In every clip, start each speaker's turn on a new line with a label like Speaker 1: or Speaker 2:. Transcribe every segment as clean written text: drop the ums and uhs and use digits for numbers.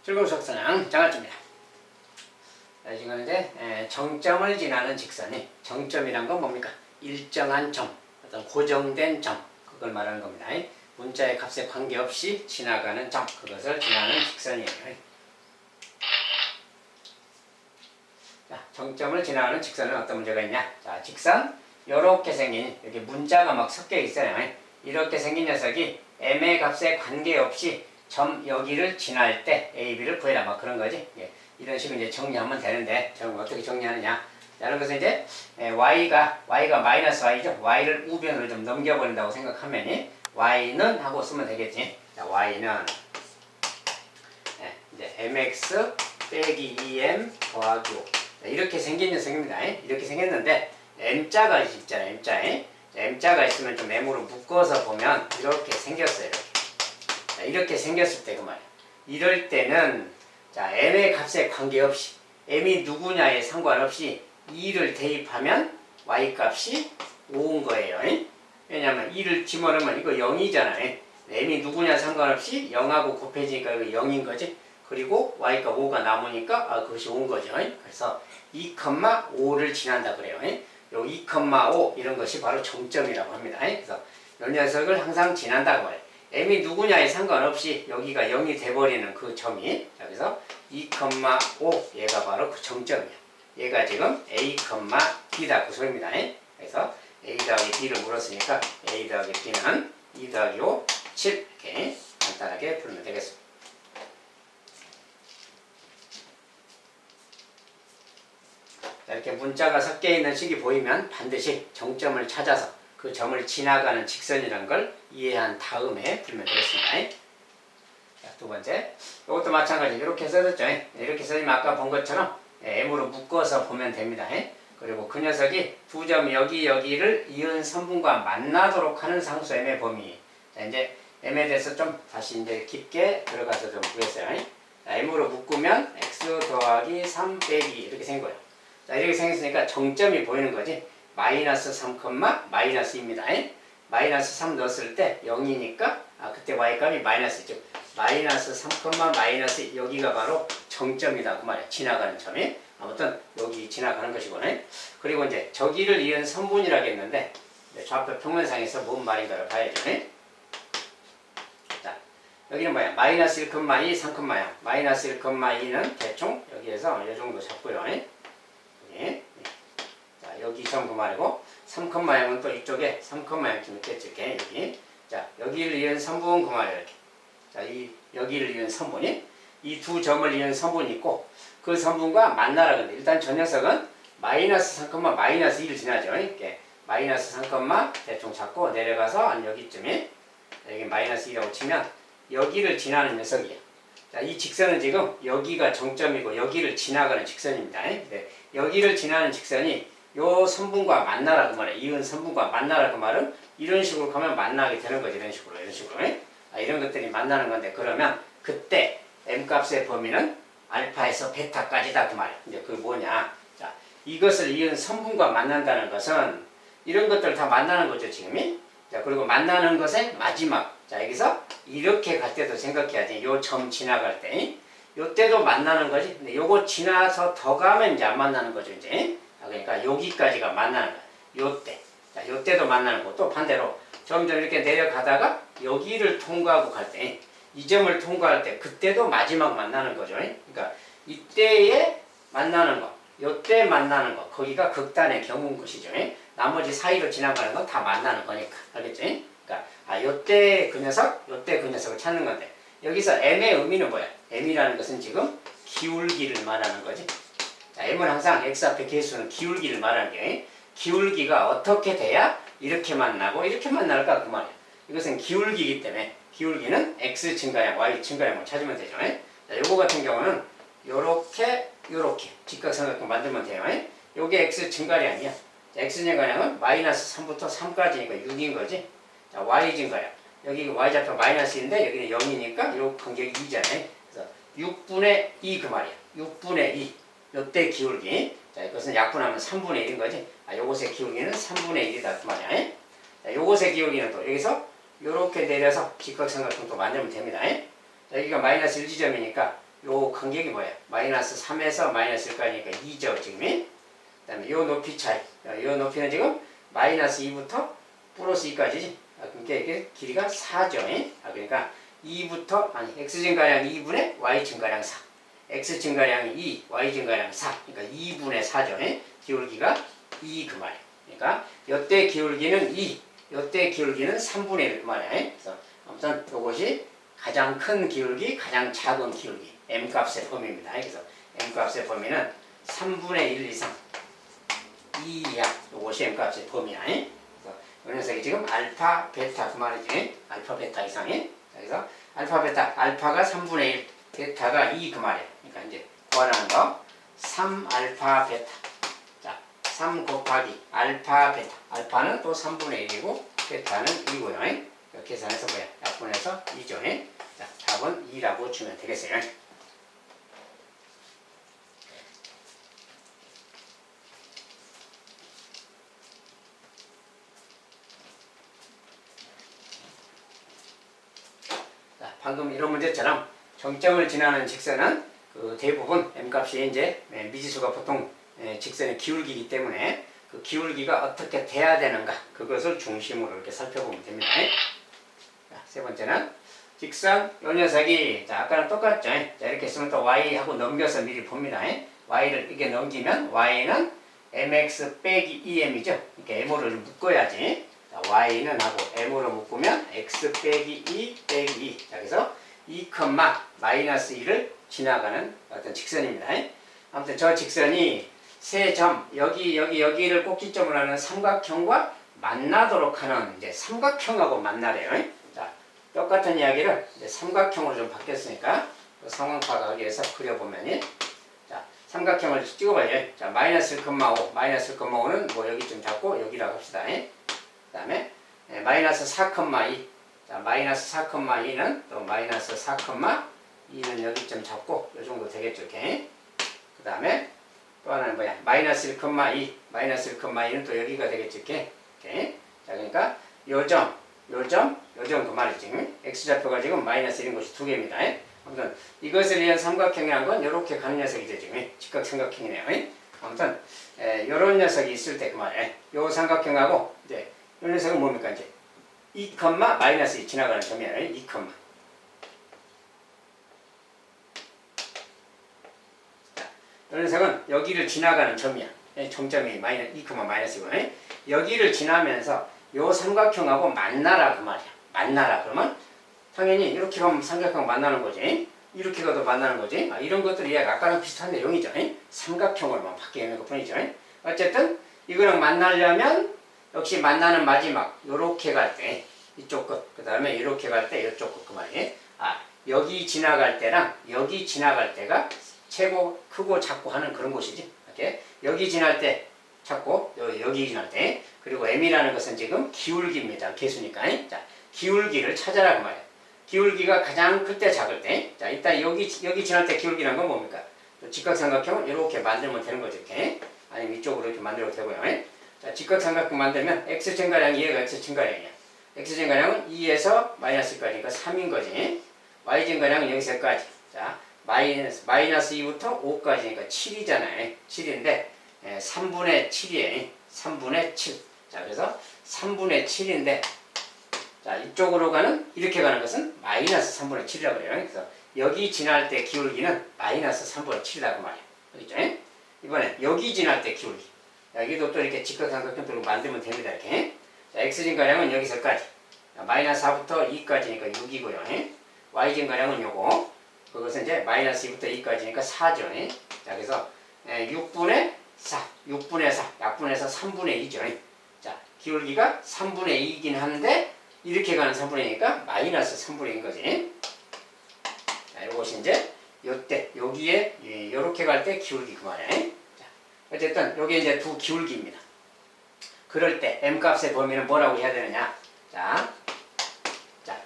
Speaker 1: 출근속선형 장학주입니다. 지금 이제 정점을 지나는 직선이, 정점이란 건 뭡니까? 일정한 점, 어떤 고정된 점, 그걸 말하는 겁니다. 문자의 값에 관계없이 지나가는 점, 그것을 지나는 직선이에요. 자, 정점을 지나가는 직선은 어떤 문제가 있냐? 자, 직선, 요렇게 생긴, 여기 문자가 막 섞여 있어요. 이렇게 생긴 녀석이 m의 값에 관계없이 점 여기를 지날 때 AB를 구해라, 막 그런 거지. 예, 이런 식으로 이제 정리하면 되는데, 저는 어떻게 정리하느냐? 이런 것은 이제 y가 마이너스 y죠. y를 우변으로 좀 넘겨버린다고 생각하면 y는 하고 쓰면 되겠지. 자, y는 이제 mx 빼기 2m 더하기 5. 이렇게 생긴 녀석입니다. 이렇게 생겼는데 m자가 있잖아요. m자가 있으면 좀 m으로 묶어서 보면 이렇게 생겼어요. 이렇게 생겼을 때 그 말이야. 이럴 때는 자, m의 값에 관계없이 m이 누구냐에 상관없이 2를 대입하면 y 값이 5인 거예요. 왜냐하면 2를 집어넣으면 이거 0이잖아요. m이 누구냐 상관없이 0하고 곱해지니까 이거 0인 거지. 그리고 y가 5가 남으니까 그것이 5인 거죠. 그래서 2,5를 지난다 그래요. 요 2,5 이런 것이 바로 정점이라고 합니다. 그래서 이 녀석을 항상 지난다고 해요. m이 누구냐에 상관없이 여기가 0이 돼버리는 그 점이, 그래서 2,5 얘가 바로 그 정점이야. 얘가 지금 a, b다 그 소리입니다. 그래서 a 더하기 b를 물었으니까 a 더하기 b는 2 더하기 5, 7 이렇게 간단하게 풀면 되겠습니다. 자, 이렇게 문자가 섞여 있는 식이 보이면 반드시 정점을 찾아서 그 점을 지나가는 직선이라는 걸 이해한 다음에 풀면 되겠습니다. 자, 두 번째, 이것도 마찬가지 이렇게 써졌죠. 이렇게 써지면 아까 본 것처럼 m으로 묶어서 보면 됩니다. 그리고 그 녀석이 두 점 여기를 이은 선분과 만나도록 하는 상수 m의 범위. 자, 이제 m에 대해서 좀 다시 이제 깊게 들어가서 좀 보겠어요. 자, m으로 묶으면 x 더하기 3 빼기 이렇게 생긴 거예요. 자, 이렇게 생겼으니까 정점이 보이는 거지. 마이너스 3, 마이너스입니다. 마이너스 3 넣었을 때 0이니까 그때 y값이 마이너스죠. 마이너스 3, 마이너스 여기가 바로 정점이다 그 말이야. 지나가는 점이. 아무튼 여기 지나가는 것이고. 그리고 이제 저기를 이은 선분이라고 했는데 좌표 평면상에서 뭔 말인가를 봐야죠. 자, 여기는 뭐야? 마이너스 1, 2, 3, 0. 마이너스 1, 2는 대충 여기에서 이 정도 잡고요. 자, 여기 점 그 말이고 3,0은 또 이쪽에 3,0 좀 있겠지. 여기. 자, 여기를 이은 선분 그 말이에요. 이렇게. 자, 여기를 이은 선분이 이 두 점을 이은 선분이 있고 그 선분과 만나라. 근데 일단 저 녀석은 마이너스 3, 마이너스 2를 지나죠. 이렇게 마이너스 3, 대충 잡고 내려가서 한 여기쯤에 여기 마이너스 2라고 치면 여기를 지나는 녀석이야. 자, 이 직선은 지금 여기가 정점이고 여기를 지나가는 직선입니다. 네, 여기를 지나는 직선이 요 선분과 만나라 그 말이에요. 이은 선분과 만나라 그 말은 이런 식으로 가면 만나게 되는 거지. 이런 식으로. 이런 것들이 만나는 건데, 그러면 그때 m값의 범위는 알파에서 베타까지다 그 말이에요. 이제 그게 뭐냐? 자, 이것을 이은 선분과 만난다는 것은 이런 것들 다 만나는 거죠, 지금이. 자, 그리고 만나는 것의 마지막. 자, 여기서 이렇게 갈 때도 생각해야지. 요 점 지나갈 때. 요 때도 만나는 거지. 근데 요거 지나서 더 가면 이제 안 만나는 거죠, 이제. 그러니까 여기까지가 만나는 거야. 요 때. 자, 요 때도 만나는 거. 또 반대로 점점 이렇게 내려가다가 여기를 통과하고 갈 때, 이 점을 통과할 때 그때도 마지막 만나는 거죠. 그러니까 이때에 만나는 거, 요때 만나는 거, 거기가 극단의 경우인 것이죠. 나머지 사이로 지나가는 건 다 만나는 거니까. 알겠지? 그러니까 요때 그 녀석, 요때 그 녀석을 찾는 건데, 여기서 m의 의미는 뭐야? m이라는 것은 지금 기울기를 말하는 거지. 자, m은 항상 x 앞에 개수는 기울기를 말하는 게, 기울기가 어떻게 돼야 이렇게 만나고 이렇게 만날까 그 말이야. 이것은 기울기이기 때문에 기울기는 x 증가량, y 증가량을 찾으면 되죠. 자, 요거 같은 경우는 요렇게 직각삼각형 만들면 돼요. 요게 x 증가량이야. 자, x 증가량은 마이너스 3부터 3까지니까 6인 거지. 자, y 증가량. 여기 y좌표 마이너스인데 여기는 0이니까 요 간격이 2잖아요. 그래서 6분의 2 그 말이야. 6분의 2. 요때 기울기. 자, 이것은 약분하면 3분의 1인 거지. 요것의 기울기는 3분의 1이다 그 말이야. 자, 요것의 기울기는 또 여기서 요렇게 내려서 직각삼각형 또 만들면 됩니다. 자, 여기가 마이너스 1지점이니까 요 간격이 뭐야? 마이너스 3에서 마이너스 1까지니까 2죠, 지금이. 그 다음에 요 높이 차이. 요 높이는 지금 마이너스 2부터 플러스 2까지지. 그러니까 이게 길이가 4죠. 그러니까 2부터, x 증가량 2분의 y 증가량 4. x 증가량이 2, y 증가량 4. 그러니까 2분의 4죠. 기울기가 2 그 말이에요. 그러니까 요때 기울기는 2, 요때 기울기는 3분의 1 그 말이에요. 그래서 아무튼 요것이 가장 큰 기울기, 가장 작은 기울기. m값의 범위입니다. 그래서 m값의 범위는 3분의 1 이상 2 이하. 요것이 m값의 범위야. 그래서 이 녀석이 지금 알파, 베타 그 말이지. 알파, 베타 이상이. 그래서 알파, 베타. 알파가 3분의 1, 베타가 2 그 말이에요. 그러니까 이제 구하라는 거 3알파, 베타. 자, 3 곱하기 알파, 베타. 알파는 또 3분의 1이고 베타는 2고요. 계산해서 뭐야? 약분해서 2죠. 자, 답은 2라고 주면 되겠어요. 자, 방금 이런 문제처럼 정점을 지나는 직선은 그 대부분 m값이 이제 미지수가 보통 직선의 기울기이기 때문에 그 기울기가 어떻게 돼야 되는가 그것을 중심으로 이렇게 살펴보면 됩니다. 자, 세 번째는 직선 요 녀석이 자 아까랑 똑같죠. 자 이렇게 쓰면 또 y하고 넘겨서 미리 봅니다. y를 이게 넘기면 y는 mx 빼기 2m이죠. 이렇게 m으로 묶어야지. 자, y는 하고 m으로 묶으면 x 빼기 2 빼기 2. 자 그래서 2, 마이너스 2를 지나가는 어떤 직선입니다. 아무튼 저 직선이 세 점 여기를 꼭지점으로 하는 삼각형과 만나도록 하는 이제 삼각형하고 만나래요. 자, 똑같은 이야기를 이제 삼각형으로 좀 바뀌었으니까 그 상황 파악하기 위해서 그려보면 자, 삼각형을 찍어봐요. 자, 마이너스 1,5 마이너스 1,5는 뭐 여기 좀 잡고 여기라고 합시다. 그 다음에 마이너스 4,2 자, 마이너스 4,2는 또 마이너스 4,2는 여기 좀 잡고 요 정도 되겠죠. 이렇게. 그 다음에 또 하나는 뭐야? 마이너스 1,2 마이너스 1,2는 또 여기가 되겠죠. 이렇게. 자, 그러니까 요점 그 말이지. x좌표가 지금 마이너스 1인 것이 두 개입니다. 아무튼 이것을 위한 삼각형이란 건 이렇게 가는 녀석이죠. 지금 직각삼각형이네요. 아무튼 요런 녀석이 있을 때 그 말이에요. 요 삼각형하고 이제 요 녀석은 뭡니까? 이제 2, 마이너스 2 지나가는 점이에요. 2, 이 녀석은 여기를 지나가는 점이야. 점점이 마이너스 2, 마이너스고 여기를 지나면서 요 삼각형하고 만나라 그 말이야. 만나라 그러면 당연히 이렇게 가면 삼각형 만나는 거지. 이렇게 가도 만나는 거지. 이런 것들이 아까랑 비슷한 내용이죠. 삼각형으로만 바뀌는 것 뿐이죠. 어쨌든 이거랑 만나려면 역시 만나는 마지막 요렇게 갈 때 이쪽 끝, 그 다음에 이렇게 갈 때 이쪽 끝 그 말이에요. 여기 지나갈 때랑 여기 지나갈 때가 최고 크고 작고 하는 그런 곳이지. 이렇게 여기 지날 때 작고 여기 지날 때 그리고 m이라는 것은 지금 기울기입니다. 개수니까. 자, 기울기를 찾아라 그 말이에요. 기울기가 가장 클 때 작을 때. 자, 이따 여기 지날 때 기울기란 건 뭡니까? 직각삼각형을 이렇게 만들면 되는 거죠. 이렇게. 아니면 이쪽으로 이렇게 만들어도 되고요. 자, 직각삼각형 만들면 x 증가량이 얘가 x 증가량이야. x 증가량은 2에서 마이너스까지니까 3인 거지. y 증가량은 여기서 여기까지. 자, 마이너스 2부터 5까지니까 7이잖아요. 7인데 3분의 7이에요. 3분의 7. 자, 그래서 3분의 7인데 자, 이쪽으로 이렇게 가는 것은 마이너스 3분의 7이라고 그래요. 그래서 여기 지날 때 기울기는 마이너스 3분의 7이라고 말이에요. 알겠죠? 이번에 여기 지날 때 기울기. 여기도 또 이렇게 직각삼각형으로 만들면 됩니다. 이렇게. 자, x 증가량은 여기서까지. 마이너스 4부터 2까지니까 6이고요. y 증가량은 요거. 그것은 이제 마이너스 2부터 2까지니까 4죠. 자, 그래서 6분의 4, 약분해서 3분의 2죠. 자, 기울기가 3분의 2이긴 한데 이렇게 가는 3분의 2니까 마이너스 3분의 2인 거지. 자, 이것이 이제 요때 여기에 요렇게 갈 때 기울기 그 말이에요. 자, 어쨌든 요게 이제 두 기울기입니다. 그럴 때 m값의 범위는 뭐라고 해야 되느냐? 자,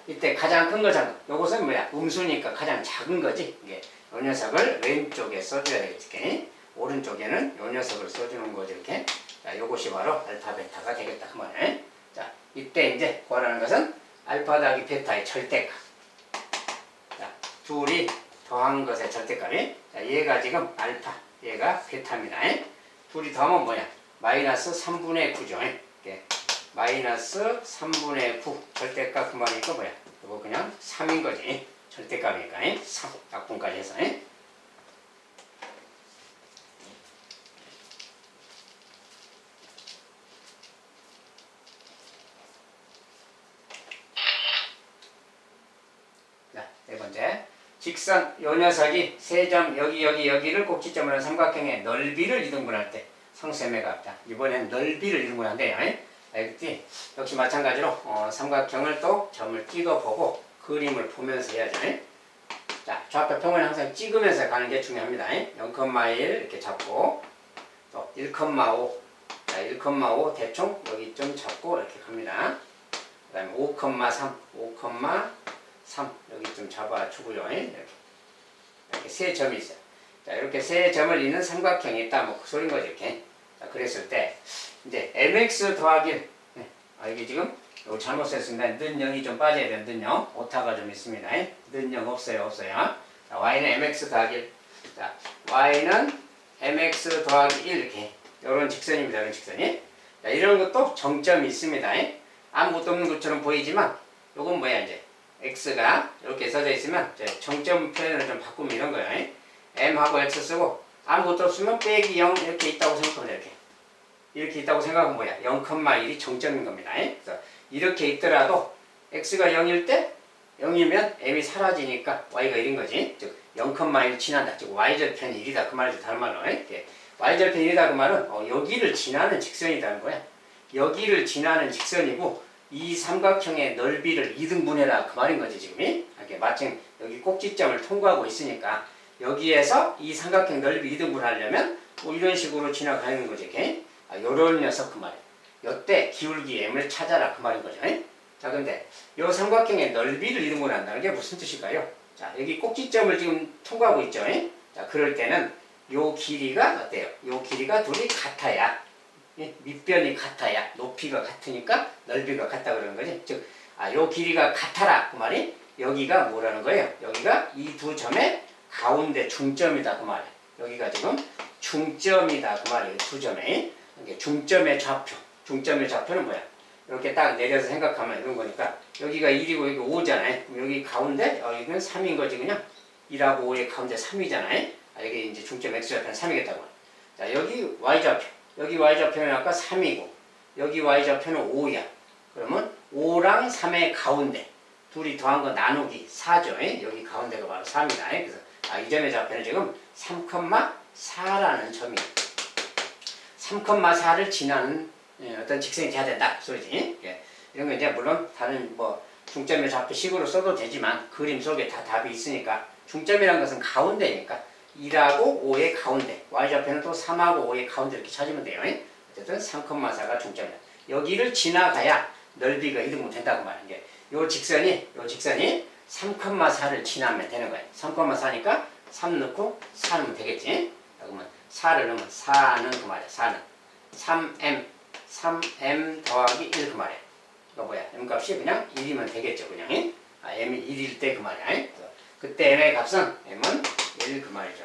Speaker 1: 이때 가장 큰 거 잡는. 요것은 뭐야? 음수니까 가장 작은 거지. 이게 요 녀석을 왼쪽에 써줘야 되겠지. 오른쪽에는 요 녀석을 써주는 거지 이렇게. 자, 요것이 바로 알파 베타가 되겠다 그 말이에요. 자, 이때 이제 구하라는 것은 알파 더하기 베타의 절대값. 자, 둘이 더한 것의 절대값이. 자, 얘가 지금 알파, 얘가 베타입니다. 둘이 더하면 뭐냐? 마이너스 3분의 9죠. 마이너스 3분의 9 절대값 그 말이니까 뭐야? 이거 그냥 3인 거지. 절대값이니까 3 약분까지 해서. 자, 네 번째. 직선 요 녀석이 세 점 여기를 꼭지점으로 한 삼각형의 넓이를 이등분할 때 상수의 값이다. 이번엔 넓이를 이등분한대요. 알겠지? 역시 마찬가지로 삼각형을 또 점을 찍어보고 그림을 보면서 해야죠. 자, 좌표 평을 항상 찍으면서 가는 게 중요합니다. 0,1 이렇게 잡고 또 1,5 자, 1,5 대충 여기 좀 잡고 이렇게 갑니다. 그 다음에 5,3 5,3 여기 좀 잡아주고요. 이렇게 세 점이 있어요. 자, 이렇게 세 점을 잇는 삼각형이 있다. 뭐 그 소린 거죠. 이렇게. 자, 그랬을 때 이제 mx 더하기 이게 지금 이거 잘못 썼습니다. 는 0이 좀 빠져야 돼요. 는 0. 오타가 좀 있습니다. 는 0 없어요. 자, y는 mx 더하기 자, y는 mx 더하기 1 이렇게 이런 직선입니다. 이런 직선이. 자, 이런 것도 정점이 있습니다. 아무것도 없는 것처럼 보이지만 요건 뭐야 이제 x가 이렇게 써져 있으면 이제 정점 표현을 좀 바꾸면 이런 거예요. m하고 x 쓰고 아무것도 없으면 빼기 0 이렇게 있다고 생각하면 이렇게 있다고 생각하면 뭐야? 0,1이 정점인 겁니다. 그래서 이렇게 있더라도 x가 0일 때 0이면 m이 사라지니까 y가 1인 거지. 즉 0,1을 지난다. 즉 y절편이 1이다. 그 말이죠. 다른 말로. y절편이 1이다. 그 말은 여기를 지나는 직선이라는 거야. 여기를 지나는 직선이고 이 삼각형의 넓이를 2등분해라. 그 말인 거지 지금. 이렇게 마침 여기 꼭지점을 통과하고 있으니까 여기에서 이 삼각형 넓이 2등분 하려면 뭐 이런 식으로 지나가는 거지. 이렇게. 요런 녀석 그 말이에요. 요때 기울기 m을 찾아라 그 말인 거죠. 자, 근데 요 삼각형의 넓이를 2등분 한다는 게 무슨 뜻일까요? 자, 여기 꼭지점을 지금 통과하고 있죠. 자, 그럴 때는 요 길이가 어때요? 요 길이가 둘이 같아야 밑변이 같아야 높이가 같으니까 넓이가 같다 그러는 거지. 즉, 요 길이가 같아라 그 말이 여기가 뭐라는 거예요? 여기가 이 두 점의 가운데 중점이다 그 말이에요. 여기가 지금 중점이다 그 말이에요. 두 점에. 중점의 좌표. 중점의 좌표는 뭐야? 이렇게 딱 내려서 생각하면 이런 거니까 여기가 1이고 여기 5잖아요. 그럼 여기 가운데 여기는 3인 거지 그냥. 1하고 5의 가운데 3이잖아요. 여기 이제 중점 x좌표는 3이겠다고. 자, 여기 y좌표. 여기 y좌표는 아까 3이고 여기 y좌표는 5야. 그러면 5랑 3의 가운데 둘이 더한 거 나누기 4죠. 여기 가운데가 바로 4입니다. 그래서 이 점의 좌표는 지금 3,4라는 점이에요. 3,4를 지나는 어떤 직선이 돼야 된다 그 소리지. 이런 거 이제 물론 다른 뭐 중점의 좌표 식으로 써도 되지만 그림 속에 다 답이 있으니까 중점이라는 것은 가운데니까 1하고 5의 가운데 y좌표는 또 3하고 5의 가운데 이렇게 찾으면 돼요. 어쨌든 3,4가 중점이다. 여기를 지나가야 넓이가 2등분 된다고 말이에요. 요 직선이 3,4를 지나면 되는 거예요. 3,4니까 3 넣고 4 넣으면 되겠지. 그러면 4를 넣으면 4는 그 말이야. 4는 3m 더하기 1 그 말이야. 이거 뭐야? m 값이 그냥 1이면 되겠죠. 그냥 m이 1일 때 그 말이야. 그때 m의 값은 m은 1 그 말이죠.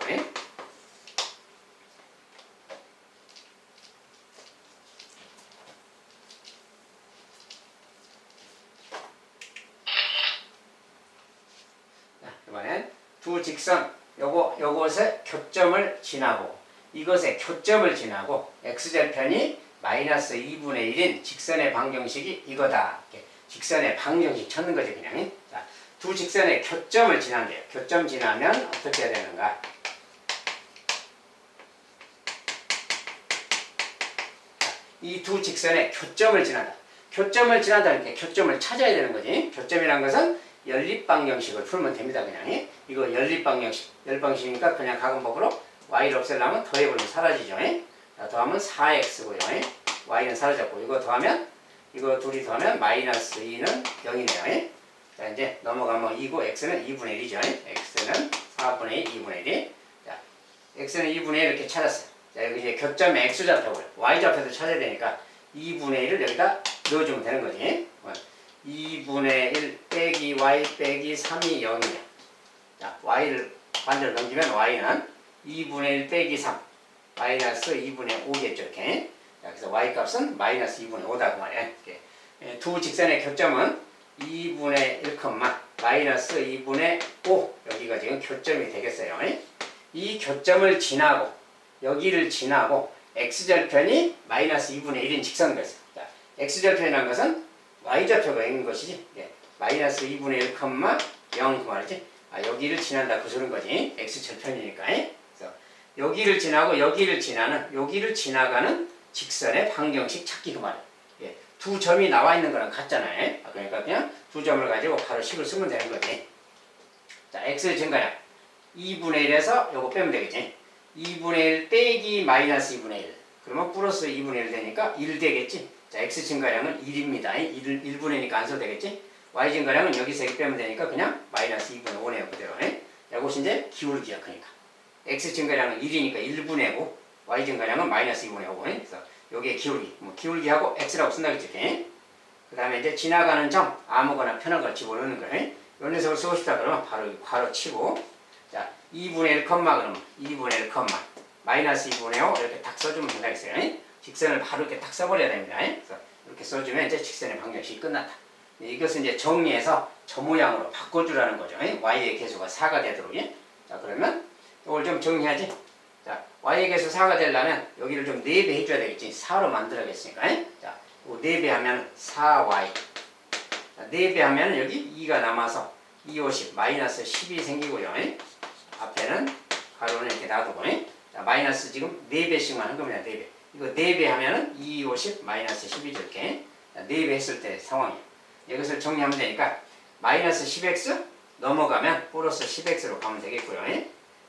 Speaker 1: 자, 이번엔 두 직선 요것의 교점을 지나고 이것의 교점을 지나고 x절편이 마이너스 2분의 1인 직선의 방정식이 이거다. 이렇게 직선의 방정식 찾는 거지 그냥. 자, 두 직선의 교점을 지난대요. 교점 지나면 어떻게 해야 되는가? 이 두 직선의 교점을 지난다. 교점을 지난다는 게 교점을 찾아야 되는 거지. 교점이란 것은 연립방정식을 풀면 됩니다. 그냥. 이거 연립방정식. 연립방정식이니까 그냥 가공법으로 y를 없애려면 더해버리면 사라지죠. 자, 더하면 4x고요. y는 사라졌고 이거 더하면 이거 둘이 더하면 마이너스 2는 0이네요. 자, 이제 넘어가면 2고 x는 2분의 1이죠. x는 4분의 1, 2분의 1. 자, x는 2분의 1 이렇게 찾았어요. 자, 여기 이제 교점의 x좌표고요. y좌표도 찾아야 되니까 2분의 1을 여기다 넣어주면 되는 거지. 2분의 1 빼기 y 빼기 3이 0이야. 자, 반대로 넘기면 y는 2분의 1 빼기 3 마이너스 2분의 5겠죠. 이렇게. 자, 그래서 y 값은 마이너스 2분의 5다 그 말이에요. 이렇게. 두 직선의 교점은 2분의 1, 마이너스 2분의 5 여기가 지금 교점이 되겠어요. 이 교점을 지나고 여기를 지나고 x절편이 마이너스 2분의 1인 직선거였어요. 자, x절편이라는 것은 y좌표가 있는 것이지. 예, 마이너스 2분의 1, 0 그 말이지. 아, 여기를 지난다 그 소린 거지. x절편이니까. 그래서 여기를 지나고 여기를 지나가는 직선의 방정식 찾기 그 말이에요. 예, 두 점이 나와 있는 거랑 같잖아요. 그러니까 그냥 두 점을 가지고 바로 식을 쓰면 되는 거지. 자, x 증가량 2분의 1에서 요거 빼면 되겠지. 2분의 1 빼기 마이너스 2분의 1. 그러면 플러스 2분의 1 되니까 1 되겠지. 자, x 증가량은 1입니다. 1분의 1이니까 안 써도 되겠지. y 증가량은 여기서 1 빼면 되니까 그냥 마이너스 2분의 5네요. 그대로. 이것이 이제 기울기야. 그러니까. x 증가량은 1이니까 1분의 5. y 증가량은 마이너스 2분의 5. 그래서 여기에 기울기. 뭐 기울기하고 x라고 쓴다겠지. 그 다음에 이제 지나가는 점 아무거나 편한 걸 집어넣는 거예요. 요 녀석을 쓰고 싶다 그러면 바로 괄호 치고 자 2분의 1, 그러면 2분의 1, 마이너스 2분의 5 이렇게 딱 써주면 된다겠어요. 직선을 바로 이렇게 딱 써버려야 됩니다. 그래서 이렇게 써주면 이제 직선의 방정식이 끝났다. 이것은 이제 정리해서 저 모양으로 바꿔주라는 거죠. y의 계수가 4가 되도록. 자 그러면 이걸 좀 정리하지. 자 y의 계수 4가 되려면 여기를 좀 4배 해줘야 되겠지. 4로 만들어야겠으니까. 자 4배 하면 4y. 자, 4배 하면 여기 2가 남아서 2, 50 마이너스 10이 생기고요. 앞에는 가로는 이렇게 놔두고. 자, 마이너스 지금 4배씩만 한 겁니다. 4배. 이거 4배 하면은 2, 50 마이너스 10이죠. 이렇게. 자, 4배 했을 때 상황이에요. 이것을 정리하면 되니까 마이너스 10x 넘어가면 플러스 10x로 가면 되겠고요.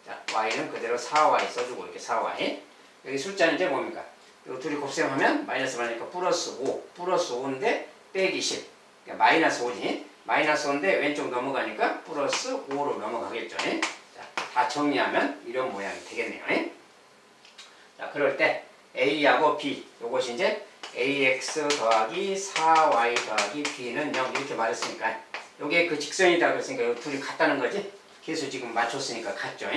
Speaker 1: 자, y는 그대로 4y 써주고 이렇게 4y. 여기 숫자는 이제 뭡니까? 이 둘이 곱셈하면 마이너스 많으니까 플러스 5. 플러스 5인데 빼기 10. 그러니까 마이너스 5지. 마이너스 5인데 왼쪽 넘어가니까 플러스 5로 넘어가겠죠. 자, 다 정리하면 이런 모양이 되겠네요. 자, 그럴 때 A하고 B, 요것이 이제 AX 더하기 4Y 더하기 B는 0 이렇게 말했으니까 요게 그 직선이다 그랬으니까 요 둘이 같다는 거지. 계수 지금 맞췄으니까 같죠.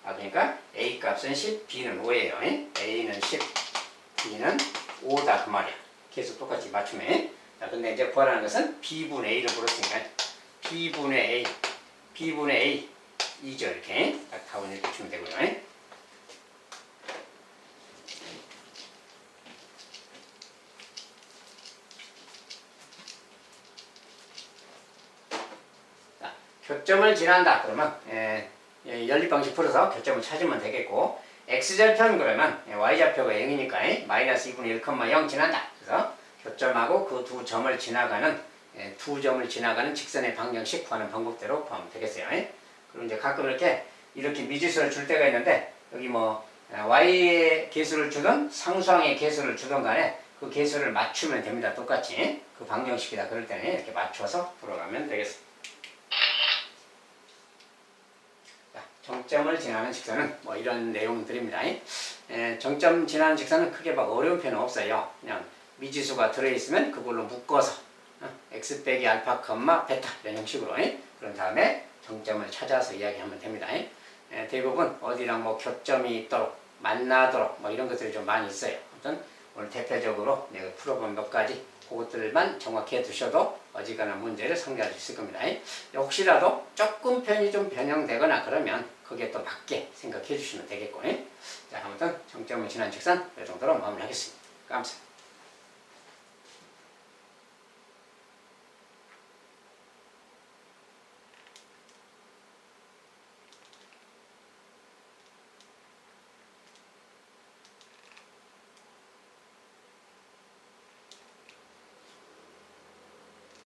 Speaker 1: 아, 그러니까 A 값은 10, B는 5예요. A는 10, B는 5다 그 말이야. 계수 똑같이 맞추면. 자, 근데 이제 구하라는 것은 B분의 A를 물었으니까 B분의 A 2죠. 이렇게 딱 답은 이렇게 주면 되고요. 자, 교점을 지난다 그러면 연립방식 풀어서 교점을 찾으면 되겠고 x절편 그러면 y좌표가 0이니까 마이너스 2분의 1, 0 지난다. 그래서 교점하고 그 두 점을 지나가는 직선의 방정식 구하는 방법대로 구하면 되겠어요. 그럼 이제 가끔 이렇게 미지수를 줄 때가 있는데 여기 뭐 y의 개수를 주든 상수항의 개수를 주든 간에 그 개수를 맞추면 됩니다. 똑같이 그 방정식이다 그럴 때는 이렇게 맞춰서 풀어가면 되겠습니다. 자, 정점을 지나는 직선은 뭐 이런 내용들입니다. 정점 지나는 직선은 크게 막 어려운 편은 없어요. 그냥 미지수가 들어있으면 그걸로 묶어서 x 빼기 알파, 베타 이런 형식으로 그런 다음에 정점을 찾아서 이야기하면 됩니다. 대부분 어디랑 뭐 교점이 있도록 만나도록 뭐 이런 것들이 좀 많이 있어요. 아무튼 오늘 대표적으로 내가 풀어본 몇 가지 그것들만 정확히 해두셔도 어지간한 문제를 상대할 수 있을 겁니다. 혹시라도 조금 편이 좀 변형되거나 그러면 그게 또 맞게 생각해 주시면 되겠고. 자, 아무튼 정점을 지난 직선 이 정도로 마무리하겠습니다. 감사합니다.